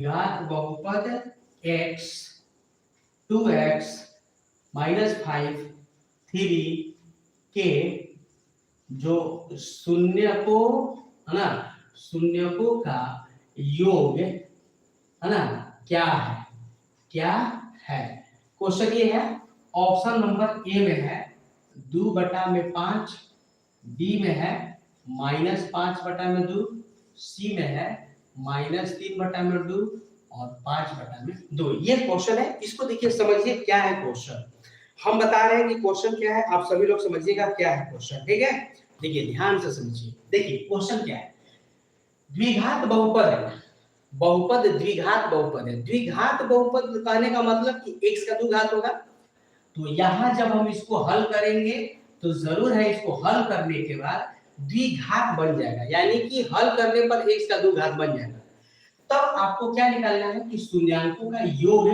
घात बहुपद x 2x -5 3 के जो शून्यकों का योग है ना, क्या है। क्वेश्चन ये है, ऑप्शन नंबर ए में है 2/5, बी में है -5/2, सी में है -3/2 और 5/2। ये क्वेश्चन है, इसको देखिए समझिए क्या है क्वेश्चन। हम बता रहे हैं कि क्वेश्चन क्या है, आप सभी लोग समझिएगा क्या है क्वेश्चन, ठीक है। देखिए ध्यान से समझिए, देखिए क्वेश्चन क्या है। द्विघात बहुपद है, बहुपद द्विघात बहुपद है। द्विघात बहुपद कहने का मतलब कि x का 2 घात होगा। तो यहाँ जब हम इसको हल करेंगे तो जरूर है इसको हल करने के बाद द्विघात बन जाएगा, यानी कि हल करने पर x का 2 घात बन जाएगा। तब आपको क्या निकालना है कि शून्यांकों का योग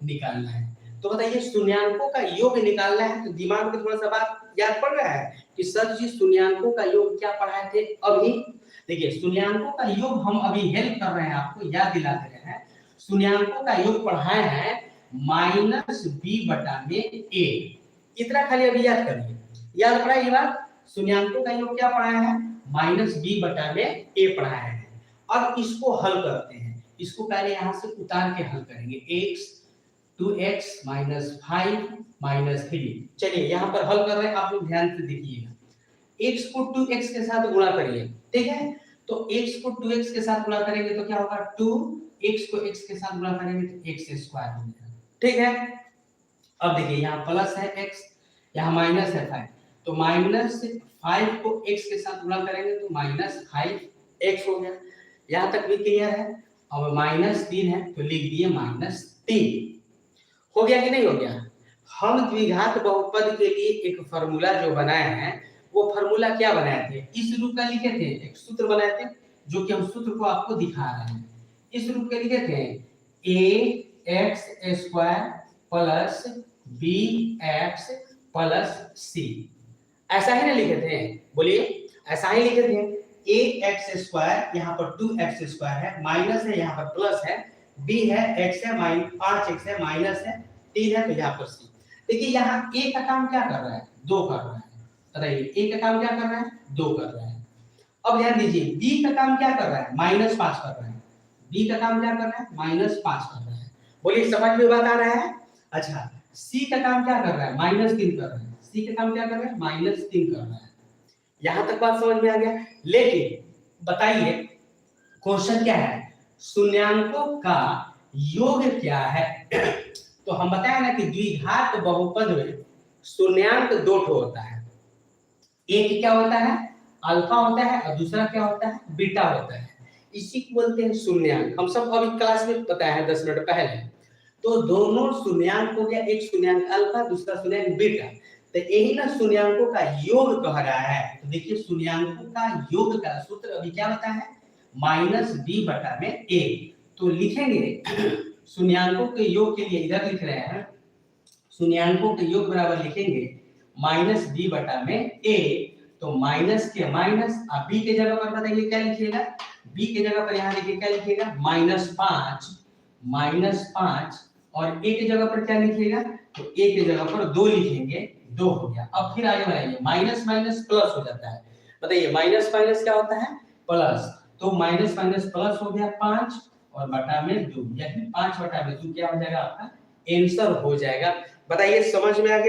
निकालना है। तो बताइए शून्यांकों का योग निकालना है तो दिमाग में थोड़ा सा बात याद पड़ रहा है कि सर जी शून्यांकों का योग क्या पढ़ाए थे अभी। देखिए शून्यांकों का योग हम अभी हेल्प कर रहे हैं, आपको याद दिला दे रहे हैं। शून्यांकों का योग पढ़ाए हैं -b/a। इतना खाली अभी याद करिए, याद पड़ा ये बात। शून्यांकों का योग क्या पढ़ाया है, -b/a पढ़ाया है। अब इसको हल करते हैं, इसको पहले यहां से उतार के हल करेंगे। x 2x -5 -3। चलिए यहां पर हल कर रहे हैं, आप लोग ध्यान से देखिएगा। x को 2x के साथ गुणा करिए, ठीक है। तो x को 2x के साथ गुणा करेंगे तो क्या होगा, 2x को x के साथ गुणा करेंगे तो x² हो जाएगा, ठीक है। अब देखिए यहाँ प्लस है x, यहाँ माइनस है 5, तो -5 को x के साथ गुणा करेंगे तो -5x हो गया। यहाँ तक भी क्लियर है। अब -3 है तो लिख दिए -3। हो गया कि नहीं हो गया। हम द्विघात बहुपद के लिए एक फार्मूला जो बनाए हैं, वो फार्मूला क्या बनाए थे, इस रूप का लिखे थे, एक सूत्र बनाए थे, जो कि हम सूत्र को आपको दिखा रहे हैं। इस रूप के लिखे थे ax² plus bx plus c। ऐसा ही ना लिखे थे, बोलिए ऐसा ही लिखे थे। ax² यहाँ पर 2x² है, माइनस है यहाँ पर प्लस है, b है x है 5x है, माइनस है 3 है, तो यहाँ पर c। देखिए यहाँ a का काम क्या कर रहा है, 2 कर रहा है। बताइए a का काम क्या कर रहा है, 2 कर रहा है। अब ध्यान दीजिए b का काम क्या कर रहा है, -5 कर रहा है। b का काम क्या कर रहा है, -5 कर रहा है। बोलिए समझ में बात आ रहा है। अच्छा c का काम क्या कर रहा है, -3 कर रहा है। c का काम क्या कर रहा है, -3 कर रहा है। यहां तक बात समझ में आ गया। लेकिन बताइए क्वेश्चन क्या है, शून्यांकों का योग क्या है। तो हम बताए ना कि द्विघात बहुपद में शून्यांक 2 होता है। एक क्या होता है, अल्फा होता है, और दूसरा क्या होता है, बीटा होता है। इसी को बोलते हैं शून्यांक। हम सब अभी क्लास में बताया है 10 मिनट पहले। तो दोनों शून्यांक हो गया, एक शून्यांक अल्फा, दूसरा शून्यांक बीटा। तो यही ना शून्यांकों का योग कह रहा है। तो देखिए शून्यांकों का योग का सूत्र अभी क्या होता है, -b/a। तो लिखेंगे शून्यांकों के योग के लिए इधर लिख रहे हैं, शून्यांकों के योग बराबर लिखेंगे -b/a। तो माइनस के माइनस, अब b के जगह पर बताइए क्या लिखिएगा, b के जगह पर यहाँ देखिए क्या लिखिएगा, -5 और a के जगह पर क्या लिखिएगा, तो a के जगह पर 2 लिखेंगे, 2 हो गया। अब फिर आगे बढ़ाइए, माइनस माइनस प्लस हो जाता है। बताइए माइनस माइनस क्या होता है, प्लस। तो माइनस माइनस प्लस हो गया 5 और बटा में 2, यानी 5/2 क्या हो जाएगा आपका आंसर हो जाएगा। बताइए समझ में आ गया।